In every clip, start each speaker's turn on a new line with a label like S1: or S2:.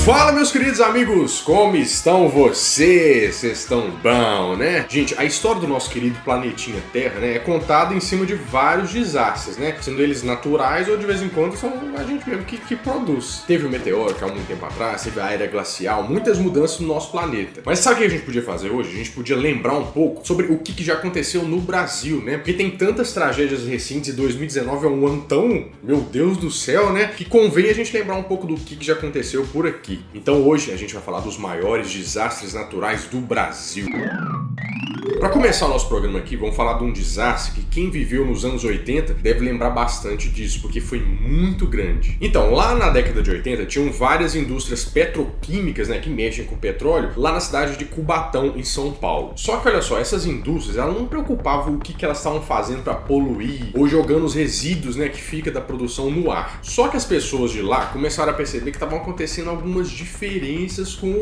S1: Fala, meus queridos amigos, como estão vocês? Vocês estão bom, né? Gente, a história do nosso querido planetinha Terra, né, é contada em cima de vários desastres, né? Sendo eles naturais ou de vez em quando são a gente mesmo que produz. Teve o meteoro, que há muito tempo atrás, teve a era glacial, muitas mudanças no nosso planeta. Mas sabe o que a gente podia fazer hoje? A gente podia lembrar um pouco sobre o que já aconteceu no Brasil, né? Porque tem tantas tragédias recentes e 2019 é um ano tão, meu Deus do céu, né? Que convém a gente lembrar um pouco do que já aconteceu por aqui. Então hoje a gente vai falar dos maiores desastres naturais do Brasil. Para começar o nosso programa aqui, vamos falar de um desastre que quem viveu nos anos 80 deve lembrar bastante disso, porque foi muito grande. Então, lá na década de 80, tinham várias indústrias petroquímicas, né, que mexem com petróleo, lá na cidade de Cubatão, em São Paulo. Só que olha só, essas indústrias, elas não preocupavam o que elas estavam fazendo para poluir ou jogando os resíduos, né, que fica da produção no ar. Só que as pessoas de lá começaram a perceber que estavam acontecendo algumas diferenças com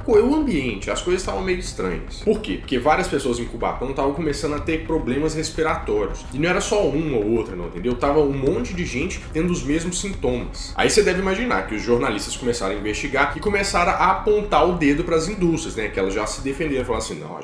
S1: o ambiente. As coisas estavam meio estranhas. Por quê? Porque várias pessoas em Cubatão estavam começando a ter problemas respiratórios. E não era só uma ou outra, não, entendeu? Tava um monte de gente tendo os mesmos sintomas. Aí você deve imaginar que os jornalistas começaram a investigar e começaram a apontar o dedo para as indústrias, né? Que elas já se defenderam, falaram assim, não,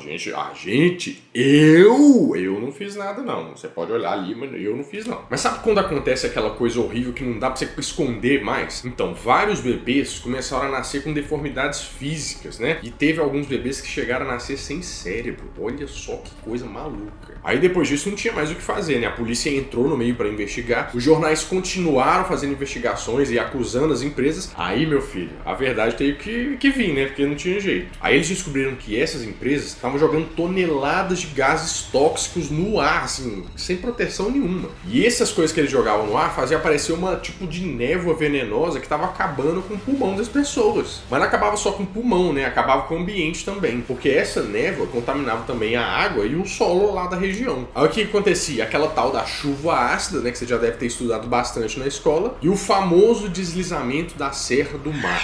S1: eu não fiz nada, não. Você pode olhar ali, mas eu não fiz, não. Mas sabe quando acontece aquela coisa horrível que não dá pra você esconder mais? Então, vários bebês começaram a nascer com deformidades físicas, né? E teve alguns bebês que chegaram a nascer sem cérebro. Olha só que coisa maluca. Aí depois disso não tinha mais o que fazer, né? A polícia entrou no meio para investigar, os jornais continuaram fazendo investigações e acusando as empresas. Aí, meu filho, a verdade teve que vir, né? Porque não tinha jeito. Aí eles descobriram que essas empresas estavam jogando toneladas de gases tóxicos no ar, assim, sem proteção nenhuma. E essas coisas que eles jogavam no ar faziam aparecer uma tipo de névoa venenosa que estava acabando com o pulmão das pessoas. Mas não acabava só com o pulmão, né? Acabava com o ambiente também, porque essa névoa contaminava também a água e o solo lá da região. Aí o que acontecia? Aquela tal da chuva ácida, né, que você já deve ter estudado bastante na escola, e o famoso deslizamento da Serra do Mar.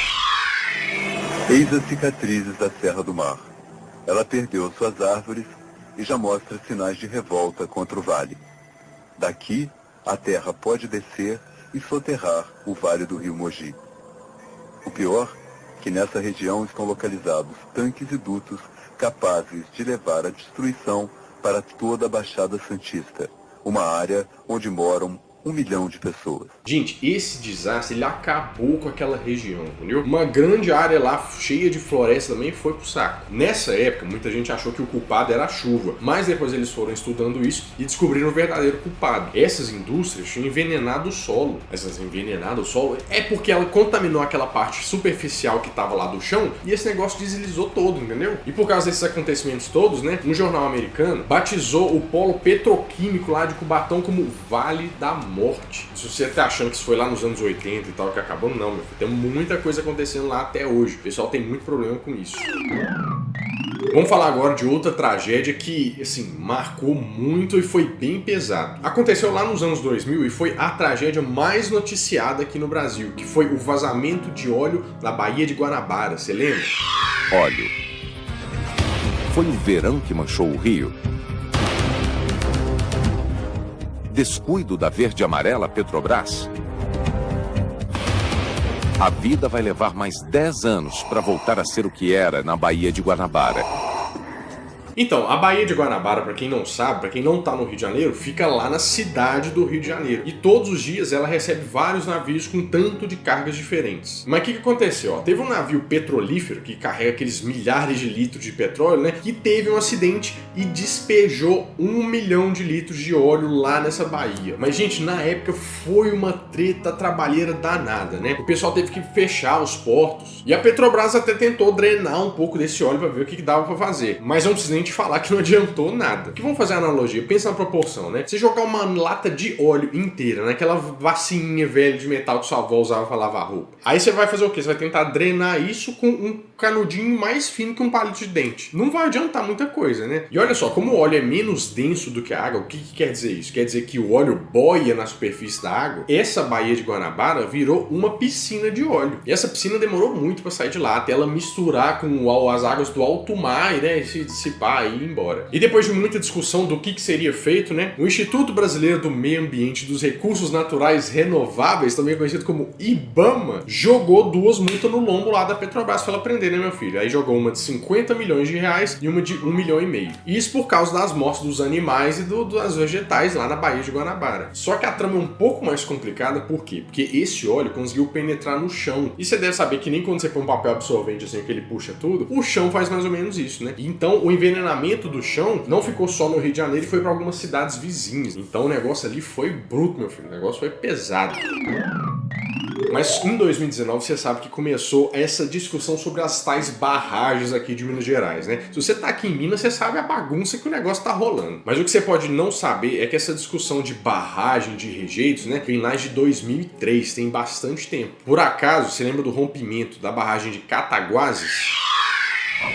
S2: Eis as cicatrizes da Serra do Mar. Ela perdeu suas árvores e já mostra sinais de revolta contra o vale. Daqui, a terra pode descer e soterrar o vale do rio Mogi. O pior, que nessa região estão localizados tanques e dutos capazes de levar a destruição para toda a Baixada Santista, uma área onde moram 1 milhão de pessoas.
S1: Gente, esse desastre, ele acabou com aquela região, entendeu? Uma grande área lá, cheia de floresta também, foi pro saco. Nessa época, muita gente achou que o culpado era a chuva, mas depois eles foram estudando isso e descobriram o verdadeiro culpado. Essas indústrias tinham envenenado o solo. Essas envenenadas o solo é porque ela contaminou aquela parte superficial que tava lá do chão e esse negócio deslizou todo, entendeu? E por causa desses acontecimentos todos, né, um jornal americano batizou o polo petroquímico lá de Cubatão como Vale da Morte. Se você tá achando que isso foi lá nos anos 80 e tal, que acabou, não, meu filho. Tem muita coisa acontecendo lá até hoje. O pessoal tem muito problema com isso. Vamos falar agora de outra tragédia que, assim, marcou muito e foi bem pesado. Aconteceu lá nos anos 2000 e foi a tragédia mais noticiada aqui no Brasil, que foi o vazamento de óleo na Baía de Guanabara. Você lembra?
S3: Óleo. Foi o verão que manchou o rio? Descuido da verde e amarela Petrobras? A vida vai levar mais 10 anos para voltar a ser o que era na Baía de Guanabara.
S1: Então, a Baía de Guanabara, para quem não sabe, para quem não tá no Rio de Janeiro, fica lá na cidade do Rio de Janeiro. E todos os dias ela recebe vários navios com tanto de cargas diferentes. Mas o que aconteceu? Teve um navio petrolífero que carrega aqueles milhares de litros de petróleo, né? Que teve um acidente e despejou 1 milhão de litros de óleo lá nessa baía. Mas, gente, na época foi uma treta trabalheira danada, né? O pessoal teve que fechar os portos. E a Petrobras até tentou drenar um pouco desse óleo para ver o que dava para fazer. Mas não precisa nem falar que não adiantou nada. Que vamos fazer a analogia? Pensa na proporção, né? Você jogar uma lata de óleo inteira naquela vacininha velha de metal que sua avó usava pra lavar roupa. Aí você vai fazer o quê? Você vai tentar drenar isso com um canudinho mais fino que um palito de dente. Não vai adiantar muita coisa, né? E olha só, como o óleo é menos denso do que a água, o que quer dizer isso? Quer dizer que o óleo boia na superfície da água. Essa Baía de Guanabara virou uma piscina de óleo. E essa piscina demorou muito pra sair de lá, até ela misturar com as águas do alto mar, né? Se dissipar levar e ir embora. E depois de muita discussão do que seria feito, né, o Instituto Brasileiro do Meio Ambiente e dos Recursos Naturais Renováveis, também conhecido como IBAMA, jogou 2 multas no lombo lá da Petrobras pra ela prender, né, meu filho? Aí jogou uma de 50 milhões de reais e uma de 1,5 milhão. Isso por causa das mortes dos animais e das vegetais lá na Baía de Guanabara. Só que a trama é um pouco mais complicada, por quê? Porque esse óleo conseguiu penetrar no chão. E você deve saber que nem quando você põe um papel absorvente assim, que ele puxa tudo, o chão faz mais ou menos isso, né? Então o envenenamento do chão não ficou só no Rio de Janeiro e foi para algumas cidades vizinhas. Então o negócio ali foi bruto, meu filho. O negócio foi pesado. Mas em 2019 você sabe que começou essa discussão sobre as tais barragens aqui de Minas Gerais, né? Se você tá aqui em Minas, você sabe a bagunça que o negócio tá rolando. Mas o que você pode não saber é que essa discussão de barragem, de rejeitos, né, vem lá de 2003, tem bastante tempo. Por acaso, você lembra do rompimento da barragem de Cataguases?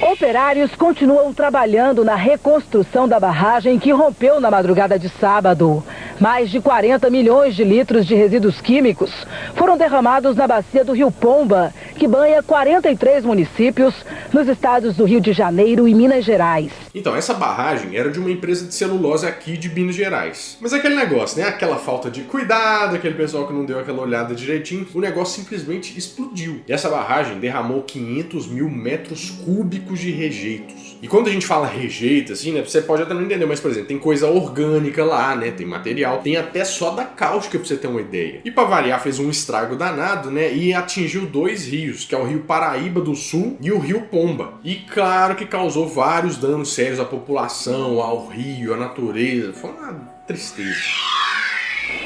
S4: Operários continuam trabalhando na reconstrução da barragem que rompeu na madrugada de sábado. Mais de 40 milhões de litros de resíduos químicos foram derramados na bacia do Rio Pomba, que banha 43 municípios nos estados do Rio de Janeiro e Minas Gerais.
S1: Então, essa barragem era de uma empresa de celulose aqui de Minas Gerais. Mas aquele negócio, né? Aquela falta de cuidado, aquele pessoal que não deu aquela olhada direitinho, o negócio simplesmente explodiu. E essa barragem derramou 500 mil metros cúbicos de rejeitos. E quando a gente fala rejeito, assim, né? Você pode até não entender, mas, por exemplo, tem coisa orgânica lá, né? Tem material, tem até soda cáustica pra você ter uma ideia. E pra variar, fez um estrago danado, né? E atingiu 2 rios, que é o Rio Paraíba do Sul e o Rio Pomba. E claro que causou vários danos sérios à população, ao rio, à natureza. Foi uma tristeza.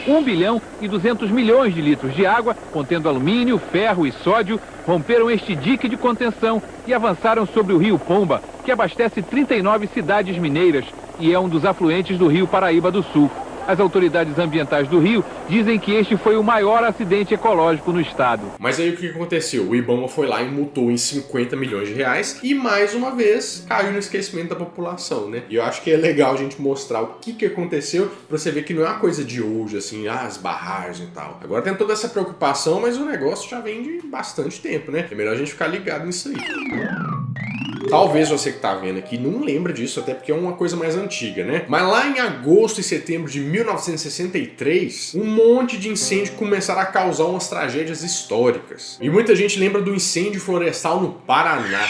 S5: 1 bilhão e 200 milhões de litros de água, contendo alumínio, ferro e sódio, romperam este dique de contenção e avançaram sobre o Rio Pomba, que abastece 39 cidades mineiras e é um dos afluentes do Rio Paraíba do Sul. As autoridades ambientais do Rio dizem que este foi o maior acidente ecológico no estado.
S1: Mas aí o que aconteceu? O IBAMA foi lá e multou em 50 milhões de reais e mais uma vez caiu no esquecimento da população, né? E eu acho que é legal a gente mostrar o que aconteceu pra você ver que não é uma coisa de hoje, assim, as barragens e tal. Agora tem toda essa preocupação, mas o negócio já vem de bastante tempo, né? É melhor a gente ficar ligado nisso aí. Talvez você que tá vendo aqui não lembra disso, até porque é uma coisa mais antiga, né? Mas lá em agosto e setembro de 1963, um monte de incêndio começaram a causar umas tragédias históricas. E muita gente lembra do incêndio florestal no Paraná.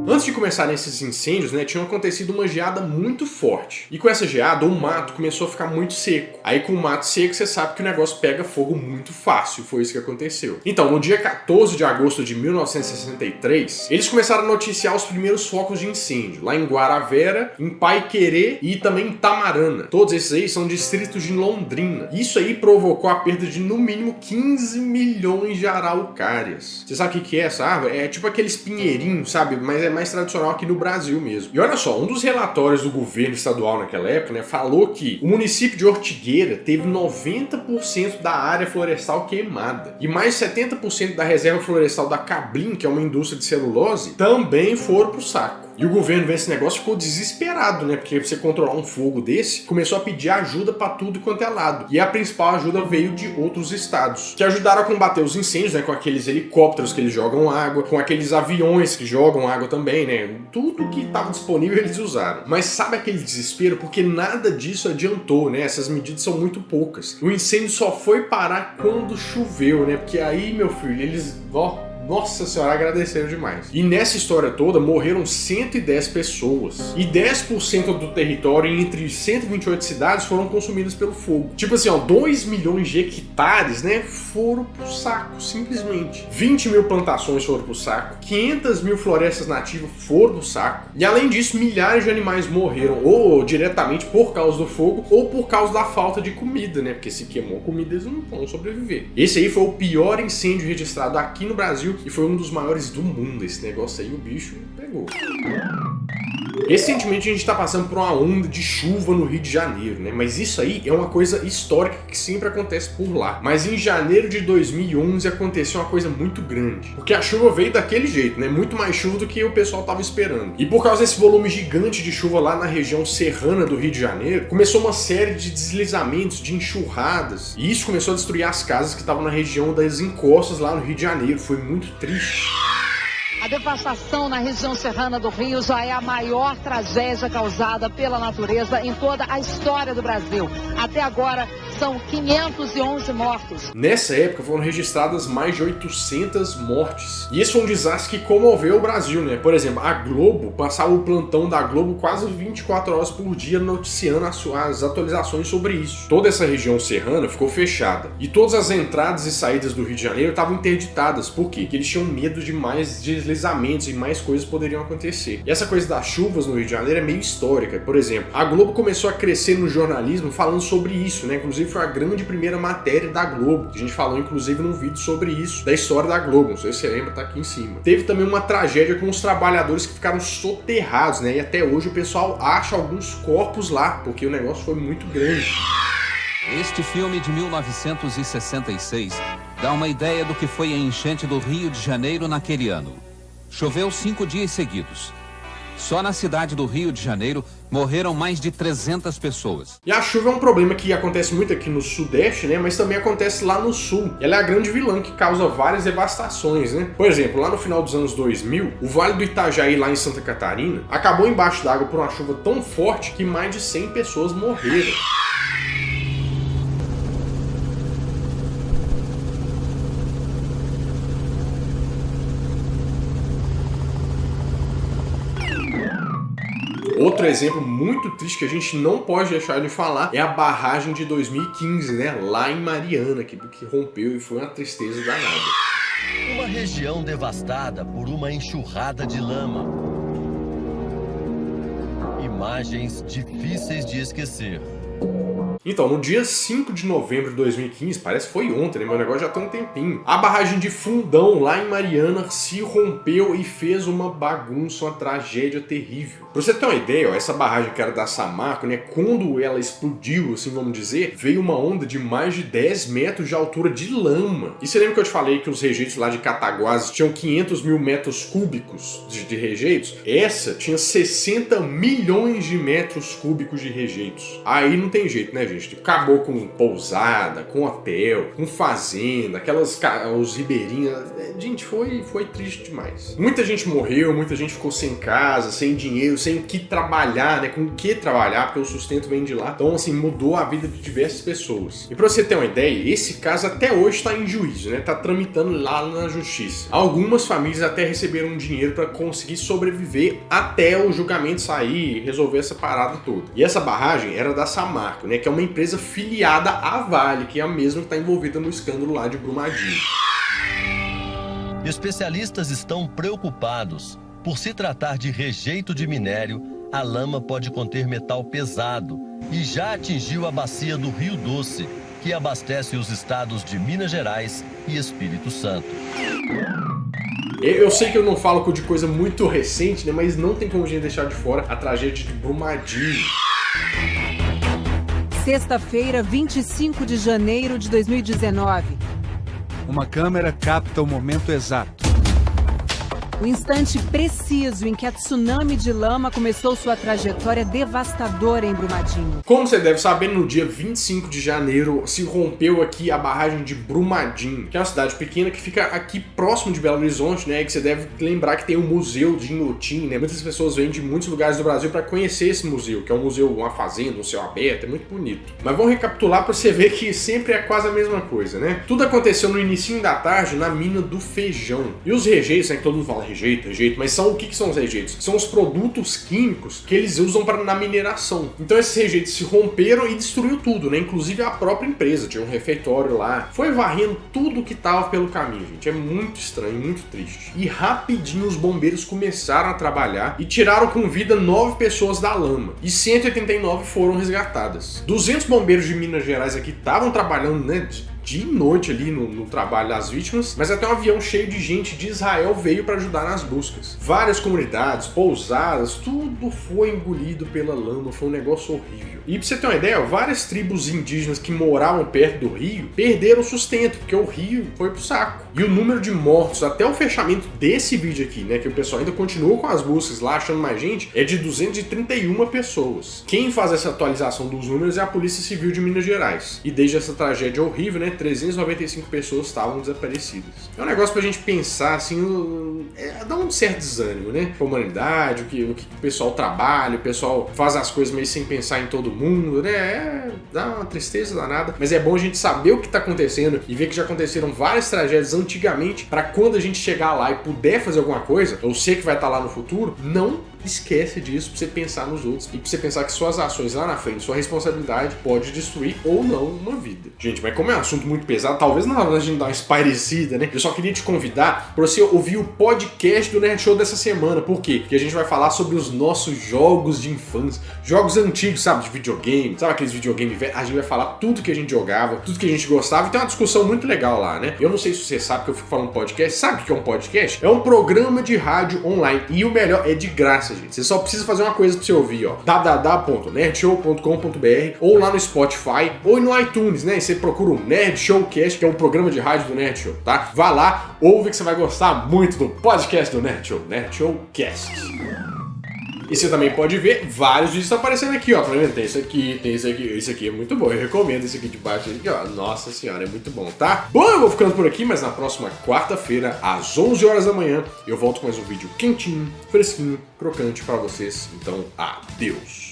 S1: Antes de começarem esses incêndios, né, tinha acontecido uma geada muito forte. E com essa geada, o mato começou a ficar muito seco. Aí com o mato seco, você sabe que o negócio pega fogo muito fácil. Foi isso que aconteceu. Então, no dia 14 de agosto de 1963, eles começaram a noticiar os primeiros focos de incêndio. Lá em Guaravera, em Paiquerê e também em Tamarana. Todos esses aí são distritos de Londrina. Isso aí provocou a perda de, no mínimo, 15 milhões de araucárias. Você sabe o que é essa árvore? É tipo aqueles pinheirinhos, sabe? Mas é mais tradicional aqui no Brasil mesmo. E olha só, um dos relatórios do governo estadual naquela época, né, falou que o município de Ortigueira teve 90% da área florestal queimada. E mais 70% da reserva florestal da Cablin, que é uma indústria de celulose, também foram pro saco. E o governo vendo esse negócio ficou desesperado, né? Porque você controlar um fogo desse, começou a pedir ajuda pra tudo quanto é lado. E a principal ajuda veio de outros estados, que ajudaram a combater os incêndios, né? Com aqueles helicópteros que eles jogam água, com aqueles aviões que jogam água também, né? Tudo que estava disponível eles usaram. Mas sabe aquele desespero? Porque nada disso adiantou, né? Essas medidas são muito poucas. O incêndio só foi parar quando choveu, né? Porque aí, meu filho, eles... Nossa senhora, agradeceram demais. E nessa história toda, morreram 110 pessoas. E 10% do território entre 128 cidades foram consumidas pelo fogo. Tipo assim, ó, 2 milhões de hectares, né, foram pro saco, simplesmente. 20 mil plantações foram pro saco. 500 mil florestas nativas foram pro saco. E além disso, milhares de animais morreram, ou diretamente por causa do fogo, ou por causa da falta de comida, né? Porque se queimou comida, eles não vão sobreviver. Esse aí foi o pior incêndio registrado aqui no Brasil e foi um dos maiores do mundo. Esse negócio aí, o bicho pegou. Recentemente a gente está passando por uma onda de chuva no Rio de Janeiro, né? Mas isso aí é uma coisa histórica que sempre acontece por lá. Mas em janeiro de 2011 aconteceu uma coisa muito grande, porque a chuva veio daquele jeito, né? Muito mais chuva do que o pessoal estava esperando. E por causa desse volume gigante de chuva lá na região serrana do Rio de Janeiro, começou uma série de deslizamentos, de enxurradas. E isso começou a destruir as casas que estavam na região das encostas lá no Rio de Janeiro. Foi muito triste.
S6: A devastação na região serrana do Rio já é a maior tragédia causada pela natureza em toda a história do Brasil. Até agora, são 511 mortos.
S1: Nessa época foram registradas mais de 800 mortes. E esse foi um desastre que comoveu o Brasil, né? Por exemplo, a Globo passava o plantão da Globo quase 24 horas por dia noticiando as atualizações sobre isso. Toda essa região serrana ficou fechada. E todas as entradas e saídas do Rio de Janeiro estavam interditadas. Por quê? Porque eles tinham medo de mais deslizamentos e mais coisas poderiam acontecer. E essa coisa das chuvas no Rio de Janeiro é meio histórica. Por exemplo, a Globo começou a crescer no jornalismo falando sobre isso, né? Inclusive foi a grande primeira matéria da Globo. A gente falou inclusive num vídeo sobre isso, da história da Globo. Não sei se você lembra, tá aqui em cima. Teve também uma tragédia com os trabalhadores que ficaram soterrados, né? E até hoje o pessoal acha alguns corpos lá, porque o negócio foi muito grande.
S7: Este filme de 1966 dá uma ideia do que foi a enchente do Rio de Janeiro naquele ano. Choveu 5 dias seguidos. Só na cidade do Rio de Janeiro morreram mais de 300 pessoas.
S1: E a chuva é um problema que acontece muito aqui no Sudeste, né? Mas também acontece lá no Sul. Ela é a grande vilã que causa várias devastações, né? Por exemplo, lá no final dos anos 2000, o Vale do Itajaí, lá em Santa Catarina, acabou embaixo d'água por uma chuva tão forte que mais de 100 pessoas morreram. Outro exemplo muito triste que a gente não pode deixar de falar é a barragem de 2015, né? Lá em Mariana, que rompeu e foi uma tristeza danada.
S8: Uma região devastada por uma enxurrada de lama. Imagens difíceis de esquecer.
S1: Então, no dia 5 de novembro de 2015, parece que foi ontem, né? Meu negócio já tem um tempinho. A barragem de Fundão, lá em Mariana, se rompeu e fez uma bagunça, uma tragédia terrível. Pra você ter uma ideia, ó, essa barragem que era da Samarco, né? Quando ela explodiu, assim vamos dizer, veio uma onda de mais de 10 metros de altura de lama. E você lembra que eu te falei que os rejeitos lá de Cataguases tinham 500 mil metros cúbicos de rejeitos? Essa tinha 60 milhões de metros cúbicos de rejeitos. Aí não tem jeito, né, gente? Acabou com pousada, com hotel, com fazenda, os ribeirinhos. Gente, foi triste demais. Muita gente morreu, muita gente ficou sem casa, sem dinheiro, sem o que trabalhar, né? Com o que trabalhar, porque o sustento vem de lá. Então, assim, mudou a vida de diversas pessoas. E pra você ter uma ideia, esse caso até hoje tá em juízo, né? Tá tramitando lá na justiça. Algumas famílias até receberam dinheiro para conseguir sobreviver até o julgamento sair e resolver essa parada toda. E essa barragem era da Samarco, né? Que é uma empresa filiada à Vale, que é a mesma que está envolvida no escândalo lá de Brumadinho.
S8: Especialistas estão preocupados. Por se tratar de rejeito de minério, a lama pode conter metal pesado e já atingiu a bacia do Rio Doce, que abastece os estados de Minas Gerais e Espírito Santo.
S1: Eu sei que eu não falo de coisa muito recente, né? Mas não tem como a gente deixar de fora a tragédia de Brumadinho.
S9: Sexta-feira, 25 de janeiro de 2019.
S10: Uma câmera capta o momento exato.
S9: O instante preciso em que a tsunami de lama começou sua trajetória devastadora em Brumadinho.
S1: Como você deve saber, no dia 25 de janeiro se rompeu aqui a barragem de Brumadinho, que é uma cidade pequena que fica aqui próximo de Belo Horizonte, né? E que você deve lembrar que tem o Museu de Inhotim, né? Muitas pessoas vêm de muitos lugares do Brasil para conhecer esse museu, que é um museu, uma fazenda, um céu aberto, é muito bonito. Mas vamos recapitular para você ver que sempre é quase a mesma coisa, né? Tudo aconteceu no início da tarde na mina do Feijão. E os rejeitos, né? Que todo mundo fala rejeito, mas são o que são os rejeitos? São os produtos químicos que eles usam na mineração. Então esses rejeitos se romperam e destruiu tudo, né? Inclusive a própria empresa, tinha um refeitório lá. Foi varrendo tudo que tava pelo caminho, gente. É muito estranho, muito triste. E rapidinho os bombeiros começaram a trabalhar e tiraram com vida 9 pessoas da lama. E 189 foram resgatadas. 200 bombeiros de Minas Gerais aqui estavam trabalhando, né? dia e noite ali no trabalho das vítimas, mas até um avião cheio de gente de Israel veio para ajudar nas buscas. Várias comunidades, pousadas, tudo foi engolido pela lama, foi um negócio horrível. E pra você ter uma ideia, várias tribos indígenas que moravam perto do rio perderam o sustento, porque o rio foi pro saco. E o número de mortos até o fechamento desse vídeo aqui, né, que o pessoal ainda continua com as buscas lá, achando mais gente, é de 231 pessoas. Quem faz essa atualização dos números é a Polícia Civil de Minas Gerais. E desde essa tragédia horrível, né, 395 pessoas estavam desaparecidas. É um negócio pra gente pensar, assim, dá um certo desânimo, né? A humanidade, o que o pessoal trabalha, o pessoal faz as coisas meio sem pensar em todo mundo, né? Dá uma tristeza danada, mas é bom a gente saber o que tá acontecendo e ver que já aconteceram várias tragédias antigamente, para quando a gente chegar lá e puder fazer alguma coisa, eu sei que vai estar lá no futuro, não esquece disso pra você pensar nos outros e pra você pensar que suas ações lá na frente, sua responsabilidade pode destruir ou não uma vida. Gente, mas como é um assunto muito pesado, talvez na hora da gente dar uma espairecida, né? Eu só queria te convidar pra você ouvir o podcast do Nerd Show dessa semana. Por quê? Porque a gente vai falar sobre os nossos jogos de infância, jogos antigos, sabe? De videogame, sabe aqueles videogames velhos? A gente vai falar tudo que a gente jogava, tudo que a gente gostava, e tem uma discussão muito legal lá, né? Eu não sei se você sabe que eu fico falando podcast. Sabe o que é um podcast? É um programa de rádio online e o melhor é de graça, gente. Você só precisa fazer uma coisa pra você ouvir, ó. www.nerdshow.com.br ou lá no Spotify ou no iTunes, né? E você procura o Nerd Showcast, que é um programa de rádio do Nerd Show, tá? Vá lá, ouve que você vai gostar muito do podcast do Nerd Show, Nerd Showcast. E você também pode ver vários vídeos aparecendo aqui, ó. Tá vendo? Tem isso aqui, tem isso aqui. Esse aqui é muito bom. Eu recomendo esse aqui de baixo aqui, ó. Nossa senhora, é muito bom, tá? Bom, eu vou ficando por aqui, mas na próxima quarta-feira, às 11 horas da manhã, eu volto com mais um vídeo quentinho, fresquinho, crocante pra vocês. Então, adeus!